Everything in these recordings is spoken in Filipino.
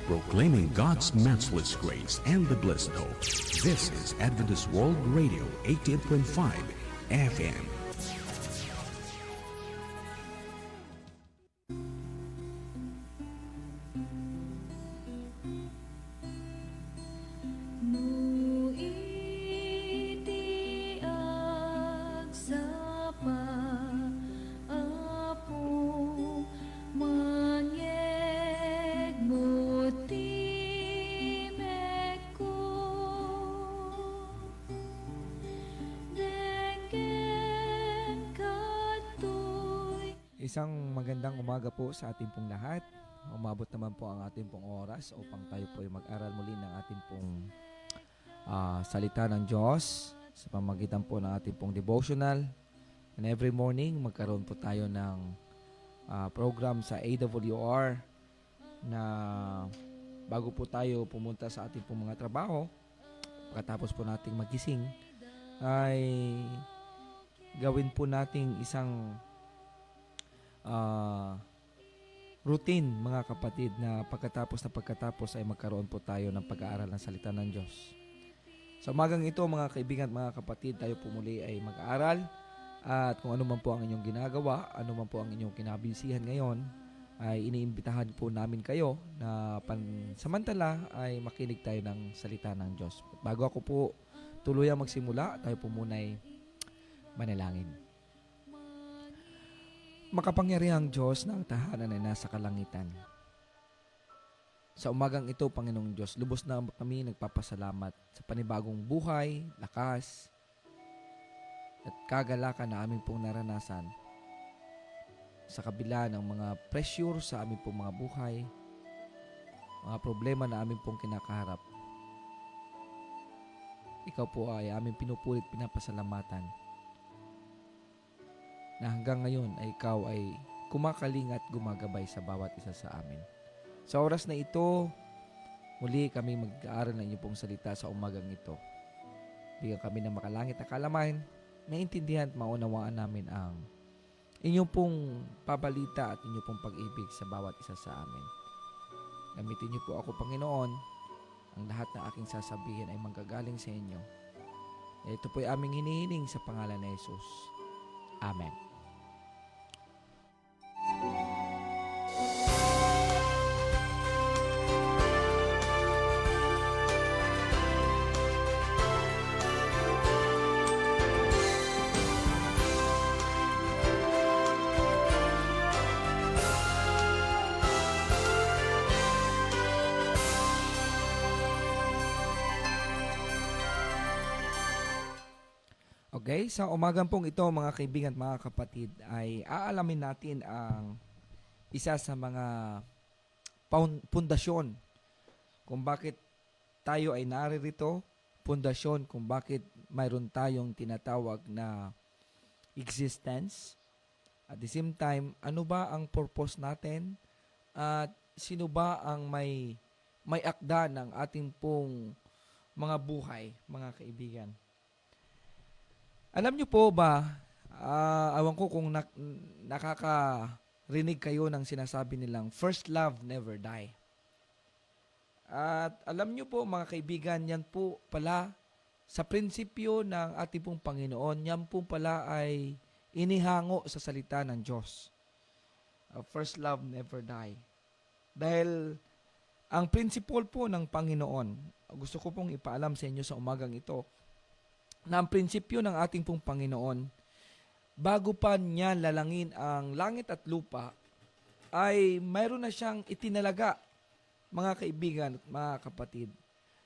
proclaiming God's matchless grace and the blessed hope. This is Adventist World Radio 88.5 FM. Isang magandang umaga po sa ating pong lahat. Umabot naman po ang ating pong oras upang tayo po ay mag-aral muli ng ating pong salita ng Diyos sa pamamagitan po ng ating pong devotional. And every morning, magkaroon po tayo ng program sa AWR na bago po tayo pumunta sa ating pong mga trabaho, pagkatapos po nating magising, ay gawin po nating isang routine, mga kapatid, na pagkatapos ay magkaroon po tayo ng pag-aaral ng salita ng Diyos. Sa umagang ito, mga kaibigan at mga kapatid, tayo po muli ay mag-aaral, at kung ano man po ang inyong ginagawa, ano man po ang inyong kinabisihan ngayon, ay iniimbitahan po namin kayo na pansamantala ay makinig tayo ng salita ng Diyos. Bago ako po tuluyang magsimula, tayo po muna ay manalangin. Makapangyarihang Diyos na ang tahanan ay nasa kalangitan. Sa umagang ito, Panginoong Diyos, lubos na kami nagpapasalamat sa panibagong buhay, lakas, at kagalakan na aming pong naranasan sa kabila ng mga pressure sa aming pong mga buhay, mga problema na aming pong kinakaharap. Ikaw po ay aming pinupulit, pinapasalamatan na hanggang ngayon ay ikaw ay kumakaling at gumagabay sa bawat isa sa amin. Sa oras na ito, muli kami mag-aaral ng inyong pong salita sa umagang ito. Bigyan kami ng makalangit na kaalaman, maintindihan at maunawaan namin ang inyong pong pabalita at inyong pong pag-ibig sa bawat isa sa amin. Gamitin niyo po ako, Panginoon. Ang lahat na aking sasabihin ay manggagaling sa inyo. Ito po ay aming hinihiling sa pangalan ni Jesus. Amen. Okay, sa umagang pong ito, mga kaibigan at mga kapatid, ay aalamin natin ang isa sa mga pundasyon kung bakit tayo ay naririto, pundasyon kung bakit mayroon tayong tinatawag na existence. At the same time, ano ba ang purpose natin at sino ba ang may akda ng ating pong mga buhay, mga kaibigan. Alam niyo po ba, awan ko kung nakakarinig kayo ng sinasabi nilang, first love never die. At alam niyo po, mga kaibigan, yan po pala sa prinsipyo ng ating pong Panginoon, yan po pala ay inihango sa salita ng Diyos. First love never die. Dahil ang principle po ng Panginoon, gusto ko pong ipaalam sa inyo sa umagang ito, na ang prinsipyo ng ating pong Panginoon, bago pa niya lalangin ang langit at lupa, ay mayroon na siyang itinalaga, mga kaibigan at mga kapatid,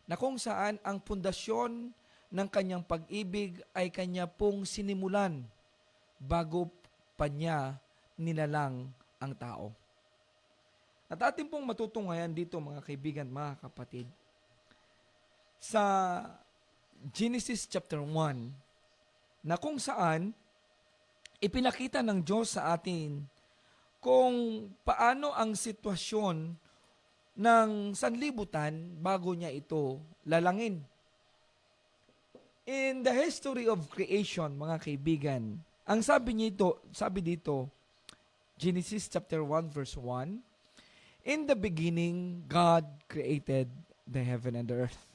na kung saan ang pundasyon ng kanyang pag-ibig ay kanya pong sinimulan bago pa niya nilalang ang tao. At ating pong matutunghayan dito, mga kaibigan, mga kapatid, sa Genesis chapter 1, na kung saan ipinakita ng Diyos sa atin kung paano ang sitwasyon ng sanlibutan bago niya ito lalangin. In the history of creation, mga kaibigan, ang sabi dito, Genesis chapter 1 verse 1, In the beginning, God created the heaven and the earth.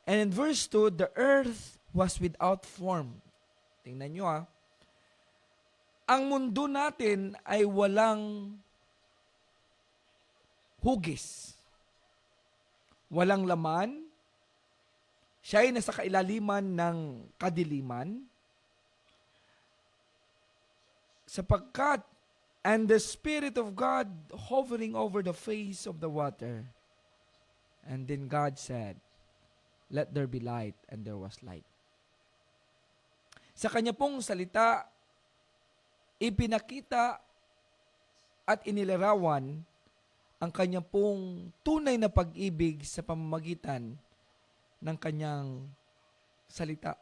And in verse 2, the earth was without form. Tingnan nyo Ang mundo natin ay walang hugis. Walang laman. Siya ay nasa kailaliman ng kadiliman. Sapagkat, and the Spirit of God hovering over the face of the water. And then God said, let there be light, and there was light. Sa kanya pong salita, ipinakita at inilarawan ang kanya pong tunay na pag-ibig sa pamamagitan ng kanyang salita.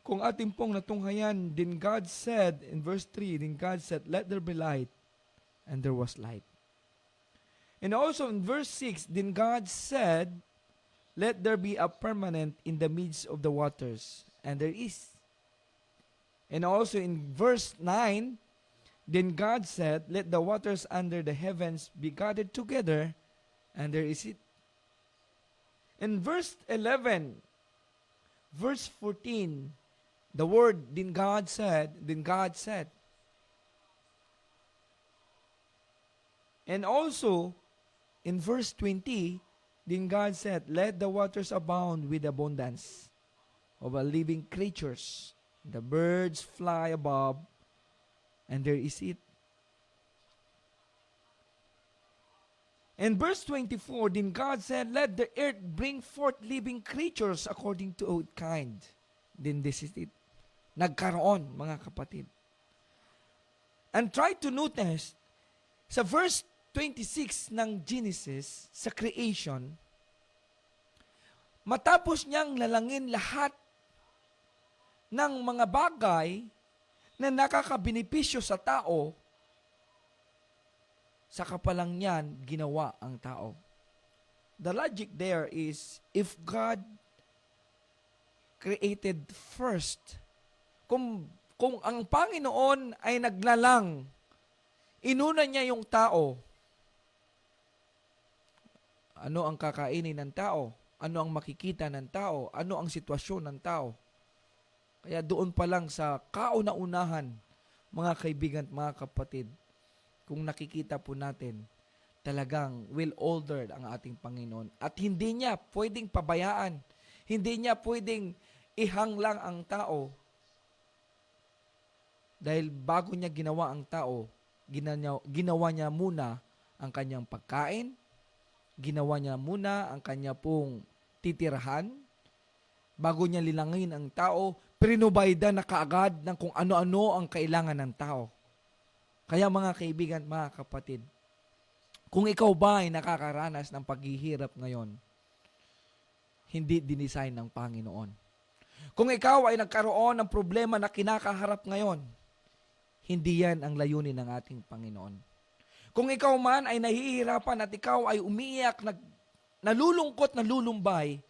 Kung ating pong natunghayan, then God said, in verse 3, then God said, let there be light, and there was light. And also in verse 6, then God said, let there be a firmament in the midst of the waters, and there is. And also in verse 9, then God said, let the waters under the heavens be gathered together, and there is it. In verse 11, verse 14, the word, then God said. And also, in verse 20, then God said, let the waters abound with abundance of living creatures. The birds fly above, and there is it. In verse 24, then God said, let the earth bring forth living creatures according to its kind. Then this is it. Nagkaroon, mga kapatid. And try to notice, sa verse 26 ng Genesis, sa creation, matapos niyang lalangin lahat ng mga bagay na nakakabenepisyo sa tao, sa kapalang niyan, ginawa ang tao. The logic there is, if God created first, kung ang Panginoon ay naglalang, inuna niya yung tao, ano ang kakainin ng tao? Ano ang makikita ng tao? Ano ang sitwasyon ng tao? Kaya doon pa lang sa kauna-unahan, mga kaibigan at mga kapatid, kung nakikita po natin, talagang well-ordered ang ating Panginoon. At hindi niya pwedeng pabayaan. Hindi niya pwedeng ihanglang ang tao. Dahil bago niya ginawa ang tao, ginawa niya muna ang kanyang pagkain, ginawa niya muna ang kanya pong titirahan, bago niya lilangin ang tao, prinobida na kaagad ng kung ano-ano ang kailangan ng tao. Kaya mga kaibigan, mga kapatid, kung ikaw ba ay nakakaranas ng paghihirap ngayon, hindi dinisign ng Panginoon. Kung ikaw ay nagkaroon ng problema na kinakaharap ngayon, hindi yan ang layunin ng ating Panginoon. Kung ikaw man ay nahihirapan at ikaw ay umiiyak, nalulungkot, nalulumbay,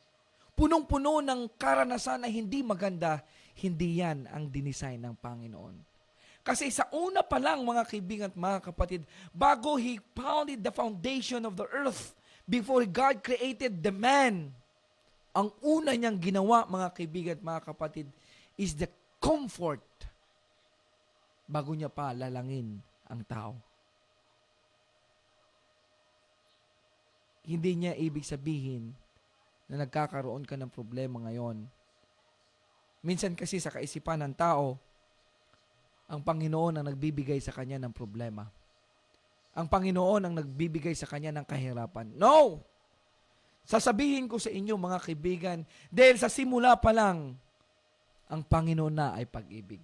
punong-puno ng karanasan na hindi maganda, hindi yan ang dinisign ng Panginoon. Kasi sa una pa lang, mga kaibigan at mga kapatid, bago He founded the foundation of the earth, before God created the man, ang una niyang ginawa, mga kaibigan at mga kapatid, is the comfort bago niya pa lalangin ang tao. Hindi niya ibig sabihin na nagkakaroon ka ng problema ngayon. Minsan kasi sa kaisipan ng tao, ang Panginoon ang nagbibigay sa kanya ng problema. Ang Panginoon ang nagbibigay sa kanya ng kahirapan. No! Sasabihin ko sa inyo, mga kaibigan, dahil sa simula pa lang, ang Panginoon na ay pag-ibig.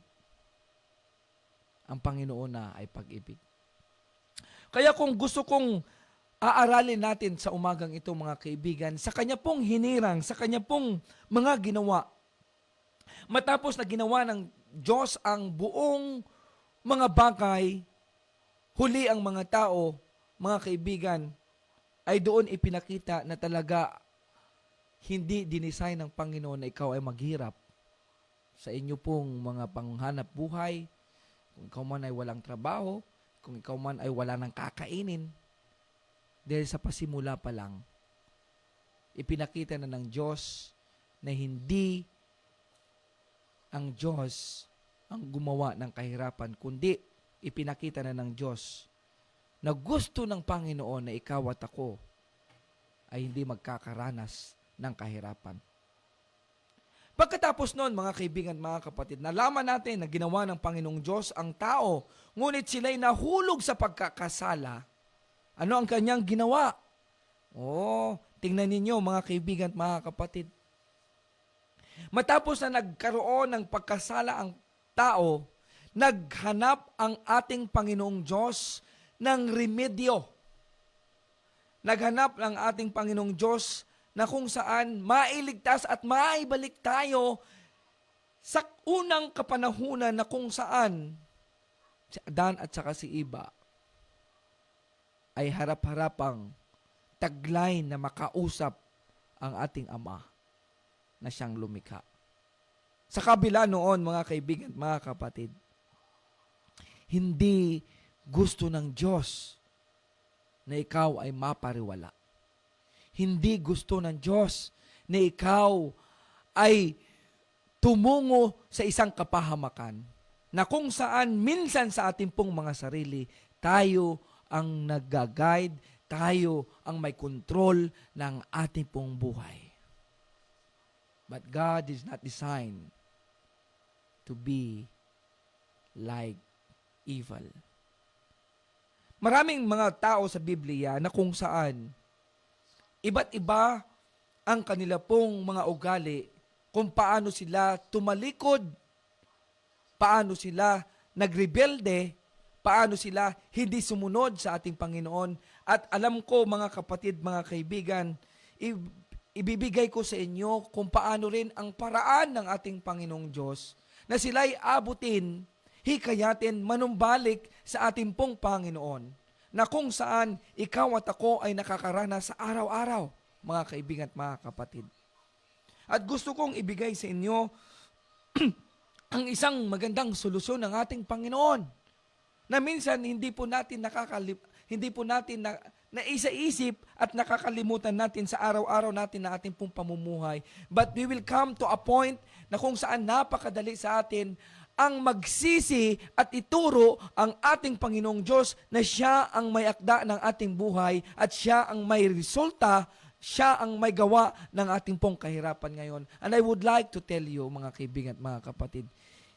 Ang Panginoon na ay pag-ibig. Kaya kung gusto kong aaralin natin sa umagang ito, mga kaibigan, sa kanya pong hinirang, sa kanya pong mga ginawa, matapos na ginawa ng Diyos ang buong mga bagay, huli ang mga tao, mga kaibigan, ay doon ipinakita na talaga hindi dinisign ng Panginoon na ikaw ay maghirap sa inyo pong mga panghanap buhay, kung ikaw man ay walang trabaho, kung ikaw man ay wala ng kakainin, dahil sa pasimula pa lang, ipinakita na ng Diyos na hindi ang Diyos ang gumawa ng kahirapan, kundi ipinakita na ng Diyos na gusto ng Panginoon na ikaw at ako ay hindi magkakaranas ng kahirapan. Pagkatapos noon, mga kaibigan, mga kapatid, nalaman natin na ginawa ng Panginoong Diyos ang tao, ngunit sila'y nahulog sa pagkakasala. Ano ang kanyang ginawa? Tingnan ninyo, mga kaibigan at mga kapatid. Matapos na nagkaroon ng pagkasala ang tao, naghanap ang ating Panginoong Diyos ng remedyo. Naghanap ang ating Panginoong Diyos na kung saan mailigtas at maibalik tayo sa unang kapanahunan na kung saan si Adan at saka si Eva ay harap-harapang taglay na makausap ang ating Ama na siyang lumikha. Sa kabila noon, mga kaibigan at mga kapatid, hindi gusto ng Diyos na ikaw ay mapariwala. Hindi gusto ng Diyos na ikaw ay tumungo sa isang kapahamakan na kung saan minsan sa ating pong mga sarili, tayo ang nag-guide, tayo ang may control ng ating pong buhay. But God is not designed to be like evil. Maraming mga tao sa Biblia na kung saan iba't iba ang kanila pong mga ugali kung paano sila tumalikod, paano sila nagrebelde, paano sila hindi sumunod sa ating Panginoon. At alam ko, mga kapatid, mga kaibigan, ibibigay ko sa inyo kung paano rin ang paraan ng ating Panginoong Diyos na sila'y abutin, hikayatin, manumbalik sa ating pong Panginoon, na kung saan ikaw at ako ay nakakaranas sa araw-araw, mga kaibigan at mga kapatid. At gusto kong ibigay sa inyo ang isang magandang solusyon ng ating Panginoon na minsan hindi po natin naisa-isip at nakakalimutan natin sa araw-araw natin na ating pong pamumuhay. But we will come to a point na kung saan napakadali sa atin ang magsisi at ituro ang ating Panginoong Diyos na siya ang may akda ng ating buhay at siya ang may resulta, siya ang may gawa ng ating pong kahirapan ngayon. And I would like to tell you, mga kaibigan at mga kapatid,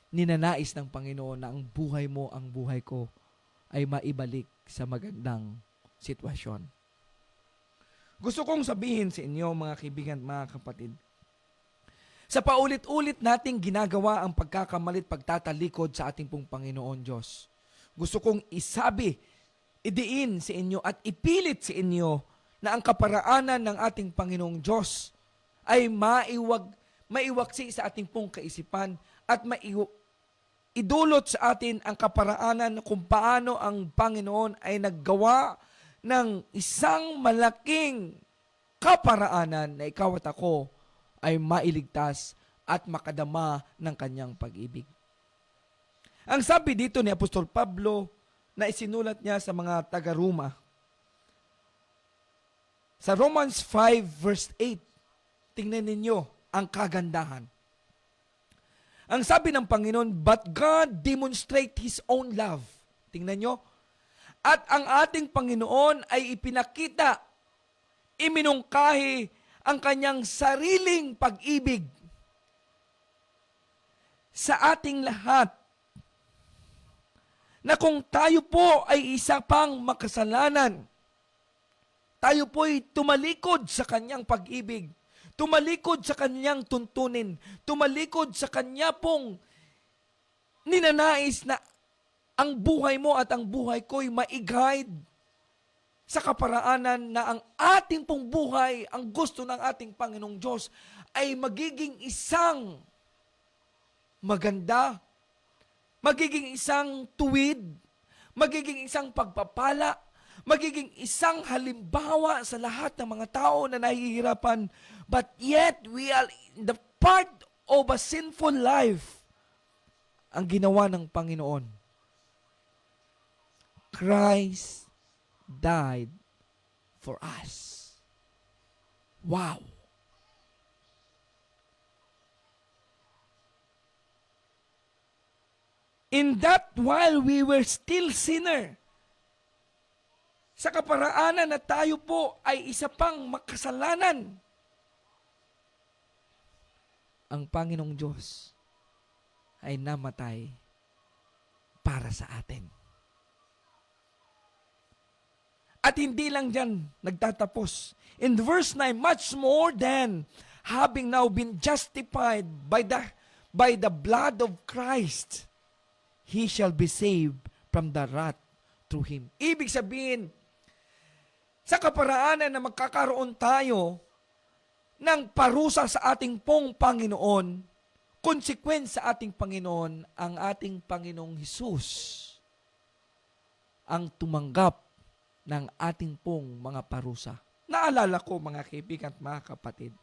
ninanais ng Panginoon na ang buhay mo, ang buhay ko ay maibalik sa magandang sitwasyon. Gusto kong sabihin sa inyo, mga kaibigan at mga kapatid, sa paulit-ulit nating ginagawa ang pagkakamalit, pagtatalikod sa ating pong Panginoon Diyos, gusto kong idiin sa inyo at ipilit sa inyo na ang kaparaanan ng ating Panginoong Diyos ay maiwaksi sa ating pong kaisipan at idulot sa atin ang kaparaanan kung paano ang Panginoon ay naggawa ng isang malaking kaparaanan na ikaw at ako ay mailigtas at makadama ng kanyang pag-ibig. Ang sabi dito ni Apostol Pablo na isinulat niya sa mga taga-Roma, sa Romans 5 verse 8, tingnan ninyo ang kagandahan. Ang sabi ng Panginoon, but God demonstrate His own love. Tingnan nyo. At ang ating Panginoon ay ipinakita, iminungkahi ang kanyang sariling pag-ibig sa ating lahat, na kung tayo po ay isa pang makasalanan, tayo po'y tumalikod sa kanyang pag-ibig, tumalikod sa kanyang tuntunin, tumalikod sa kanya pong ninanais na ang buhay mo at ang buhay ko'y ma-guide sa kaparaanan na ang ating pong buhay, ang gusto ng ating Panginoong Diyos ay magiging isang maganda, magiging isang tuwid, magiging isang pagpapala, magiging isang halimbawa sa lahat ng mga tao na nahihirapan. But yet, we are in the part of a sinful life. Ang ginawa ng Panginoon, Christ died for us. Wow! In that while we were still sinner, sa kaparaanan na tayo po ay isa pang makasalanan, ang Panginoong Diyos ay namatay para sa atin. At hindi lang dyan nagtatapos. In verse 9, much more than having now been justified by the blood of Christ, he shall be saved from the wrath through Him. Ibig sabihin, sa kaparaanan na magkakaroon tayo ng parusa sa ating pong Panginoon, consequence sa ating Panginoon, ang ating Panginoong Hesus ang tumanggap ng ating pong mga parusa. Naalala ko, mga kaibigan at mga kapatid,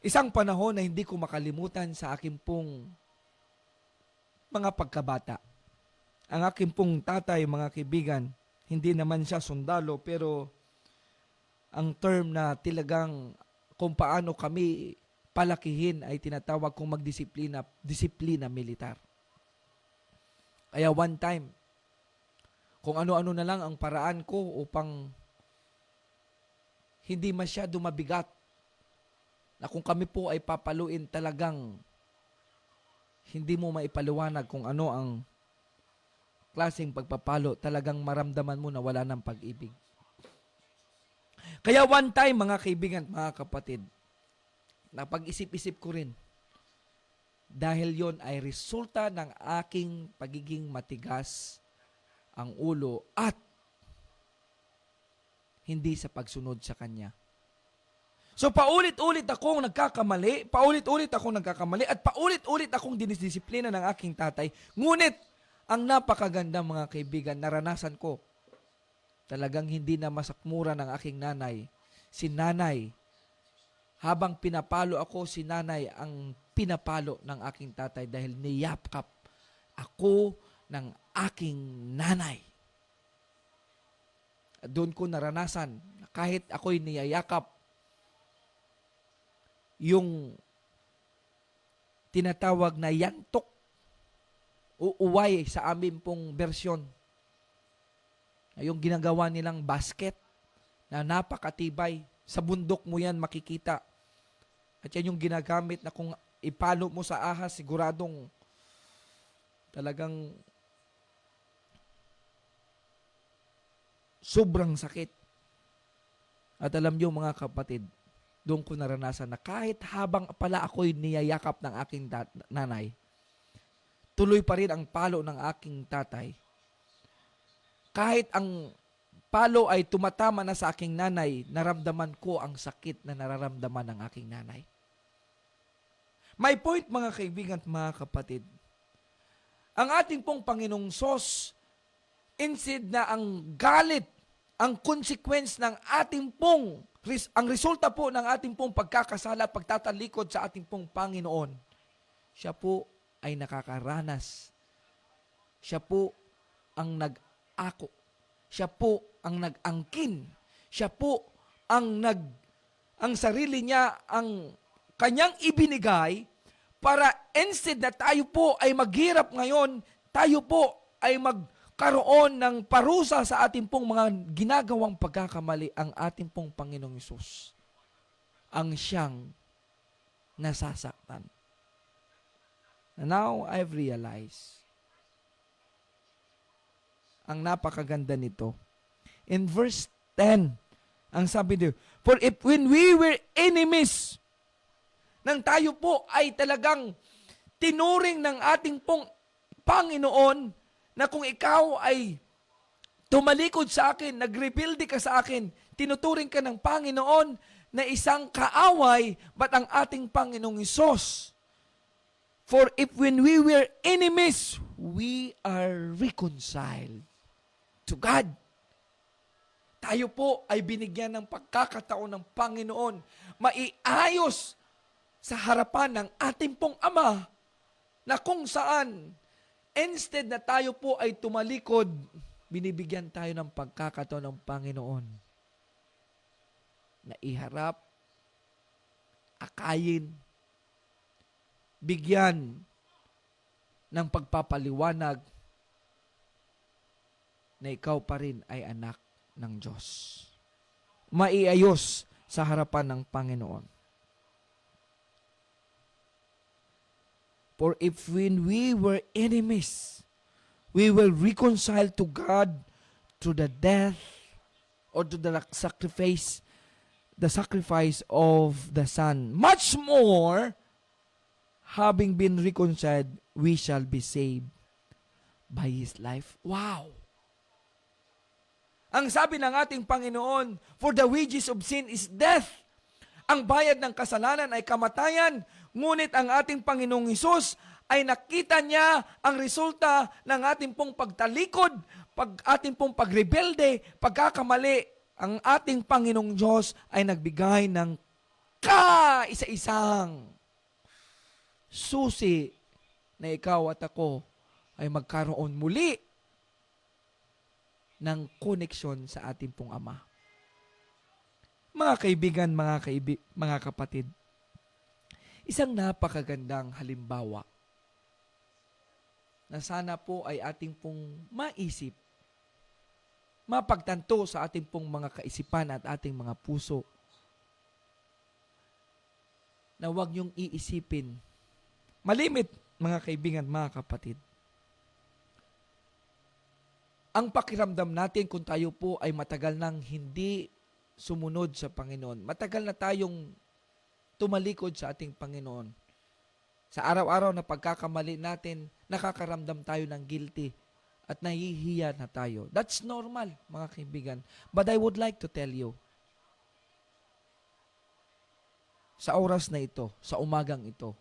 isang panahon na hindi ko makalimutan sa aking pong mga pagkabata. Ang aking pong tatay, mga kaibigan, hindi naman siya sundalo, pero ang term na talagang kung paano kami palakihin ay tinatawag kong disiplina militar. Kaya one time, kung ano-ano na lang ang paraan ko upang hindi masyado mabigat, na kung kami po ay papaluin, talagang hindi mo maipaliwanag kung ano ang klaseng pagpapalo, talagang maramdaman mo na wala ng pag-ibig. Kaya one time, mga kaibigan, mga kapatid, napag-isip-isip ko rin, dahil yon ay resulta ng aking pagiging matigas ang ulo at hindi sa pagsunod sa Kanya. So paulit-ulit akong nagkakamali, at paulit-ulit akong dinisdisiplina ng aking tatay. Ngunit, ang napakaganda, mga kaibigan, naranasan ko, talagang hindi na masakmura ng aking nanay. Si nanay, habang pinapalo ako, si nanay ang pinapalo ng aking tatay dahil niyapkap ako ng aking nanay. Doon ko naranasan, kahit ako'y niyayakap, yung tinatawag na yantok, uuway sa amin pong bersyon. Yung ginagawa nilang basket na napakatibay. Sa bundok mo yan makikita. At yan yung ginagamit na kung ipalo mo sa ahas, siguradong talagang sobrang sakit. At alam niyo, mga kapatid, doon ko naranasan na kahit habang pala ako'y niyayakap ng aking nanay, tuloy pa rin ang palo ng aking tatay. Kahit ang palo ay tumatama na sa aking nanay, naramdaman ko ang sakit na nararamdaman ng aking nanay. My point, mga kaibigan at mga kapatid, ang ating pong Panginoong Sos, instead na ang galit, ang consequence ng ating pong, ang resulta po ng ating pong pagkakasala, pagtatalikod sa ating pong Panginoon, siya po ay nakakaranas. Siya po ang nag-ako. Siya po ang nag-angkin. Siya po ang sarili niya, ang kanyang ibinigay para instead na tayo po ay maghirap ngayon, tayo po ay magkaroon ng parusa sa ating pong mga ginagawang pagkakamali. Ang ating pong Panginoong Hesus ang siyang nasasaktan. Now, I've realized ang napakaganda nito. In verse 10, ang sabi dito, for if when we were enemies, nang tayo po ay talagang tinuring ng ating pong Panginoon, na kung ikaw ay tumalikod sa akin, nag-rebelde ka sa akin, tinuturing ka ng Panginoon na isang kaaway, but ang ating Panginoong Hesus, for if when we were enemies, we are reconciled to God. Tayo po ay binigyan ng pagkakataon ng Panginoon maiayos sa harapan ng ating pong Ama, na kung saan Instead na tayo po ay tumalikod, binibigyan tayo ng pagkakataon ng Panginoon na iharap, akayin, bigyan ng pagpapaliwanag na ikaw pa rin ay anak ng Diyos. Maiayos sa harapan ng Panginoon. For if when we were enemies, we were reconciled to God through the death or to the sacrifice of the Son. Much more, having been reconciled, we shall be saved by His life. Wow! Ang sabi ng ating Panginoon, for the wages of sin is death. Ang bayad ng kasalanan ay kamatayan. Ngunit ang ating Panginoong Hesus ay nakita niya ang resulta ng ating pong pagtalikod, ating pong pagrebelde, pagkakamali. Ang ating Panginoong Diyos ay nagbigay ng kaisa-isang susi na ikaw at ako ay magkaroon muli ng koneksyon sa ating pong Ama. Mga kaibigan, mga kapatid, isang napakagandang halimbawa na sana po ay ating pong maisip, mapagtanto sa ating pong mga kaisipan at ating mga puso na huwag niyong iisipin. Malimit, mga kaibigan, mga kapatid. Ang pakiramdam natin kung tayo po ay matagal nang hindi sumunod sa Panginoon, matagal na tayong tumalikod sa ating Panginoon. Sa araw-araw na pagkakamali natin, nakakaramdam tayo ng guilty at nahihiya na tayo. That's normal, mga kaibigan. But I would like to tell you, sa oras na ito, sa umagang ito,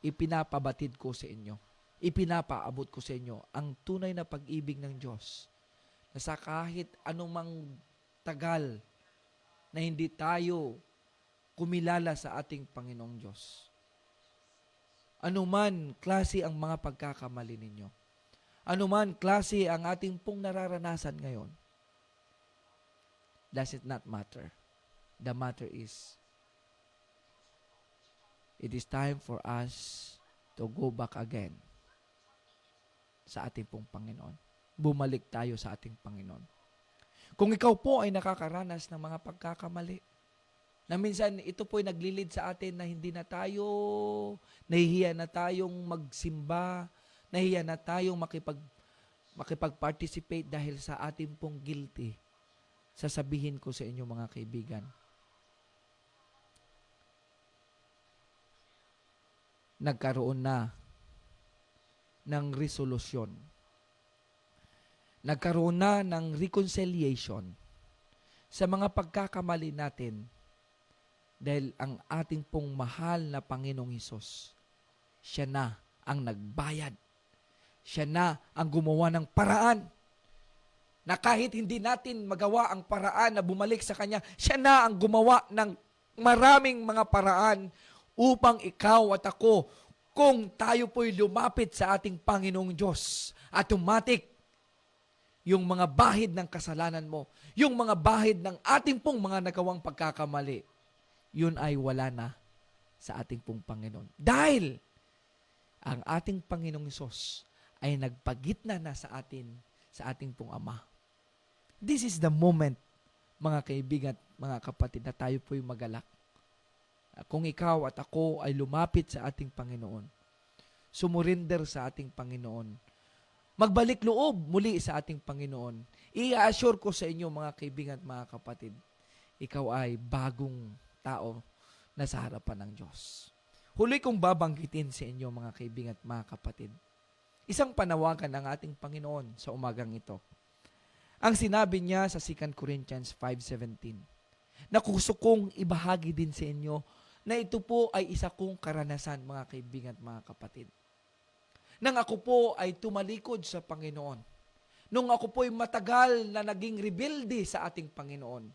ipinapabatid ko sa inyo, ipinapaabot ko sa inyo ang tunay na pag-ibig ng Diyos na sa kahit anumang tagal na hindi tayo kumilala sa ating Panginoong Diyos. Anuman klase ang mga pagkakamali ninyo, anuman klase ang ating pong nararanasan ngayon, does it not matter. The matter is, it is time for us to go back again sa ating pong Panginoon. Bumalik tayo sa ating Panginoon. Kung ikaw po ay nakakaranas ng mga pagkakamali, na minsan ito po ay naglilid sa atin na hindi na tayo, nahihiya na tayong magsimba, nahihiya na tayong makipag-participate dahil sa ating pong guilty, sasabihin ko sa inyo mga kaibigan, nagkaroon na ng resolusyon. Nagkaroon na ng reconciliation sa mga pagkakamali natin dahil ang ating pong mahal na Panginoong Hesus, siya na ang nagbayad. Siya na ang gumawa ng paraan na kahit hindi natin magawa ang paraan na bumalik sa Kanya, siya na ang gumawa ng maraming mga paraan upang ikaw at ako, kung tayo po'y lumapit sa ating Panginoong Diyos, automatic, yung mga bahid ng kasalanan mo, yung mga bahid ng ating pong mga nagawang pagkakamali, yun ay wala na sa ating pong Panginoon. Dahil ang ating Panginoong Hesus ay nagpagitna na sa atin, sa ating pong Ama. This is the moment, mga kaibigan at mga kapatid, na tayo po'y magalak. Kung ikaw at ako ay lumapit sa ating Panginoon, sumurinder sa ating Panginoon, magbalik loob muli sa ating Panginoon, i-assure ko sa inyo mga kaibigan at mga kapatid, ikaw ay bagong tao na sa harapan ng Diyos. Huli kong babanggitin sa inyo mga kaibigan at mga kapatid, isang panawagan ng ating Panginoon sa umagang ito. Ang sinabi niya sa 2 Corinthians 5:17, na gusto kong ibahagi din sa inyo na ito po ay isa kong karanasan, mga kaibigan at mga kapatid. Nang ako po ay tumalikod sa Panginoon, nung ako po ay matagal na naging rebelde sa ating Panginoon,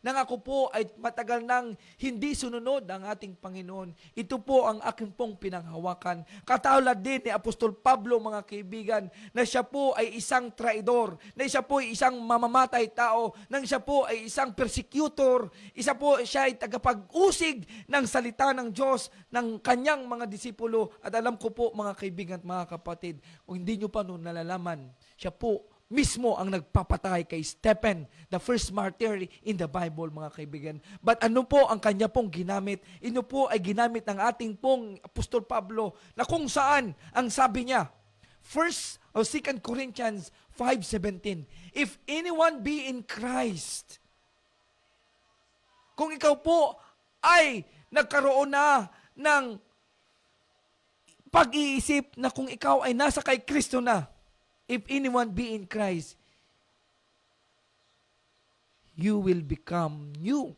nang ako po ay matagal nang hindi sununod ang ating Panginoon. Ito po ang aking pong pinanghawakan. Katulad din ni Apostol Pablo, mga kaibigan, na siya po ay isang traidor, na siya po ay isang mamamatay tao, nang siya po ay isang persecutor, siya ay tagapag-usig ng salita ng Diyos ng kanyang mga disipulo. At alam ko po, mga kaibigan at mga kapatid, kung hindi nyo pa noon nalalaman, siya po mismo ang nagpapatay kay Stephen, the first martyr in the Bible, mga kaibigan. But ano po ang kanya pong ginamit? Ino po ay ginamit ng ating pong Apostol Pablo, na kung saan ang sabi niya, 1 or 2 Corinthians 5:17, if anyone be in Christ, kung ikaw po ay nagkaroon na ng pag-iisip na kung ikaw ay nasa kay Kristo na, if anyone be in Christ, you will become new.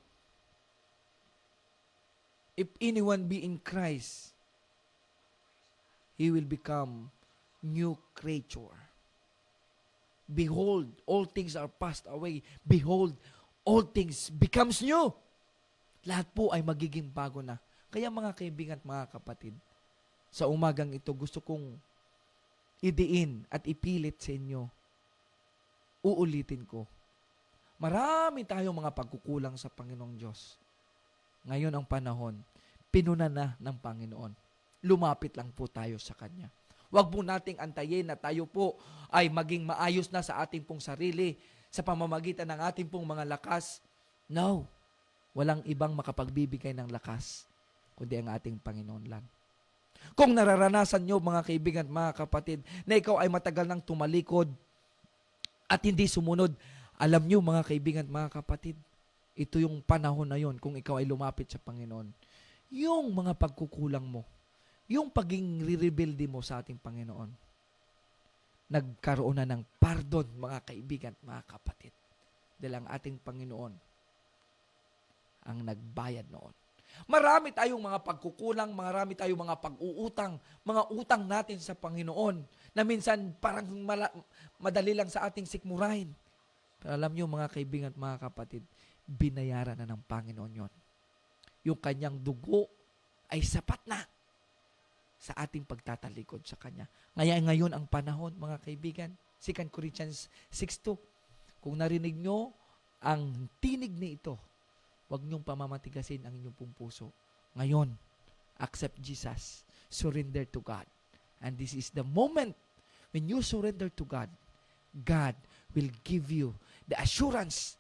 If anyone be in Christ, he will become new creature. Behold, all things are passed away. Behold, all things becomes new. Lahat po ay magiging bago na. Kaya mga kaibigan at mga kapatid, sa umagang ito gusto kong idiin at ipilit sa inyo. Uulitin ko. Marami tayong mga pagkukulang sa Panginoong Diyos. Ngayon ang panahon, pinuna na ng Panginoon. Lumapit lang po tayo sa Kanya. Huwag po nating antayin na tayo po ay maging maayos na sa ating pong sarili sa pamamagitan ng ating pong mga lakas. No. Walang ibang makapagbibigay ng lakas kundi ang ating Panginoon lang. Kung nararanasan nyo, mga kaibigan at mga kapatid, na ikaw ay matagal nang tumalikod at hindi sumunod, alam nyo, mga kaibigan at mga kapatid, ito yung panahon na yon kung ikaw ay lumapit sa Panginoon. Yung mga pagkukulang mo, yung paging re-rebuildi mo sa ating Panginoon, nagkaroon na ng pardon, mga kaibigan at mga kapatid. Dahil ang ating Panginoon ang nagbayad noon. Marami tayong mga pagkukulang, marami tayong mga pag-uutang, mga utang natin sa Panginoon na minsan parang madali lang sa ating sikmurahin. Pero alam niyo, mga kaibigan at mga kapatid, binayaran na ng Panginoon yon. Yung kanyang dugo ay sapat na sa ating pagtatalikod sa Kanya. Ngayon ang panahon, mga kaibigan, 2 Corinthians 6:2. Kung narinig nyo ang tinig na ito, huwag niyong pamamatigasin ang inyong pong puso. Ngayon, accept Jesus. Surrender to God. And this is the moment when you surrender to God, God will give you the assurance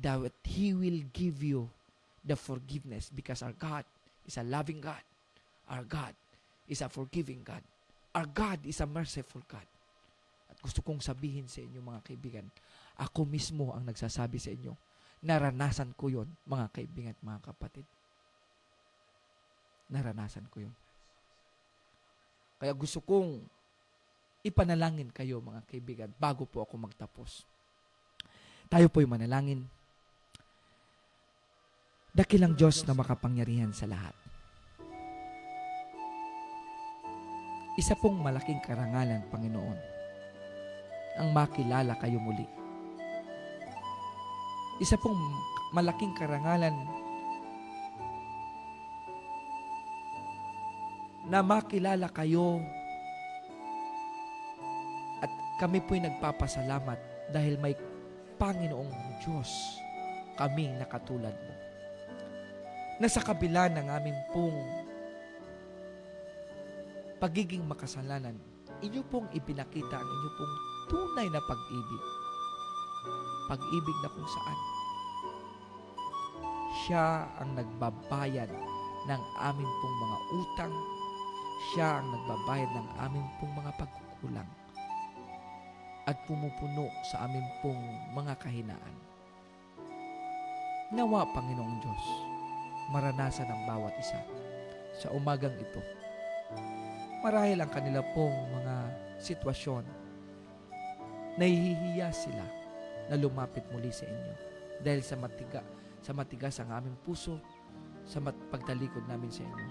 that He will give you the forgiveness because our God is a loving God. Our God is a forgiving God. Our God is a merciful God. At gusto kong sabihin sa inyo, mga kaibigan, ako mismo ang nagsasabi sa inyo, naranasan ko yon, mga kaibigan at mga kapatid. Naranasan ko yon. Kaya gusto kong ipanalangin kayo, mga kaibigan, bago po ako magtapos. Tayo po'y manalangin. Dakilang Diyos na makapangyarihan sa lahat. Isa pong malaking karangalan, Panginoon, ang makilala kayo muli. Isa pong malaking karangalan na makilala kayo at kami po'y nagpapasalamat dahil may Panginoong Diyos kaming nakatulad mo. Na sa kabila ng aming pong pagiging makasalanan, inyo pong ipinakita ang inyo pong tunay na pag-ibig. Pag-ibig na kung saan siya ang nagbabayad ng aming pong mga utang, siya ang nagbabayad ng aming pong mga pagkukulang at pumupuno sa aming pong mga kahinaan. Nawa, Panginoong Diyos, maranasan ang bawat isa sa umagang ito. Marahil ang kanila pong mga sitwasyon, nahihiya sila na lumapit muli sa inyo dahil sa matigas ang aming puso, sa pagtalikod namin sa inyo.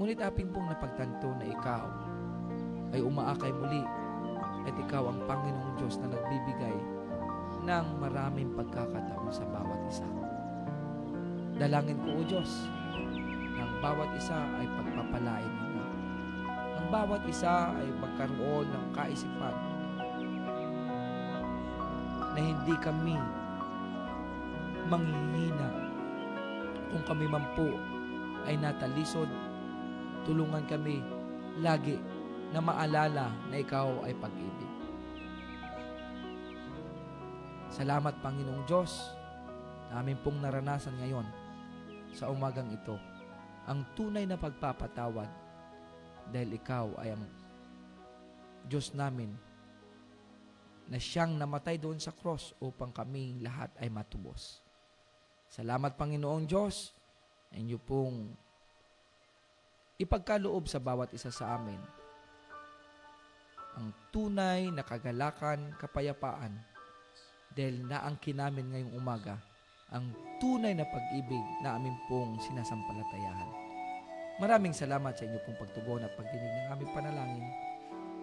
Ngunit aping pong napagtanto na ikaw ay umaakay muli at ikaw ang Panginoong Diyos na nagbibigay ng maraming pagkakataon sa bawat isa. Dalangin ko, O Diyos, ng bawat isa ay pagpapalain ninyo. Ang bawat isa ay magkaroon ng kaisipan na hindi kami manghihina. Kung kami man po ay natalisod, tulungan kami lagi na maalala na ikaw ay pag-ibig. Salamat, Panginoong Diyos, namin pong naranasan ngayon sa umagang ito ang tunay na pagpapatawad dahil ikaw ay ang Diyos namin na siyang namatay doon sa cross upang kami lahat ay matubos. Salamat, Panginoong Diyos, na inyo pong ipagkaloob sa bawat isa sa amin ang tunay na kagalakan, kapayapaan dahil naangkin namin ngayong umaga ang tunay na pag-ibig na amin pong sinasampalatayahan. Maraming salamat sa inyo pong pagtugon at pagdinig ng aming panalangin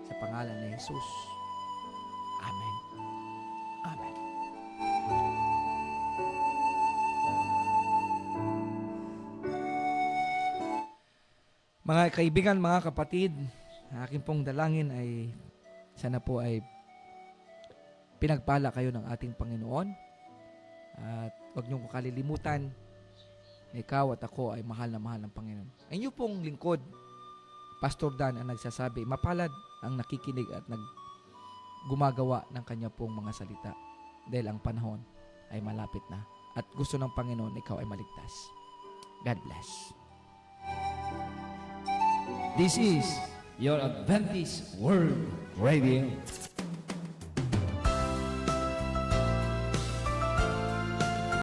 sa pangalan ni Jesus. Amen. Amen. Mga kaibigan, mga kapatid, aking pong dalangin ay sana po ay pinagpala kayo ng ating Panginoon at huwag niyong kalilimutan na ikaw at ako ay mahal na mahal ng Panginoon. Ang inyo pong lingkod, Pastor Dan, ang nagsasabi, mapalad ang nakikinig at gumagawa ng kanya pong mga salita dahil ang panahon ay malapit na at gusto ng Panginoon ikaw ay maligtas. God bless. This is your Adventist World Radio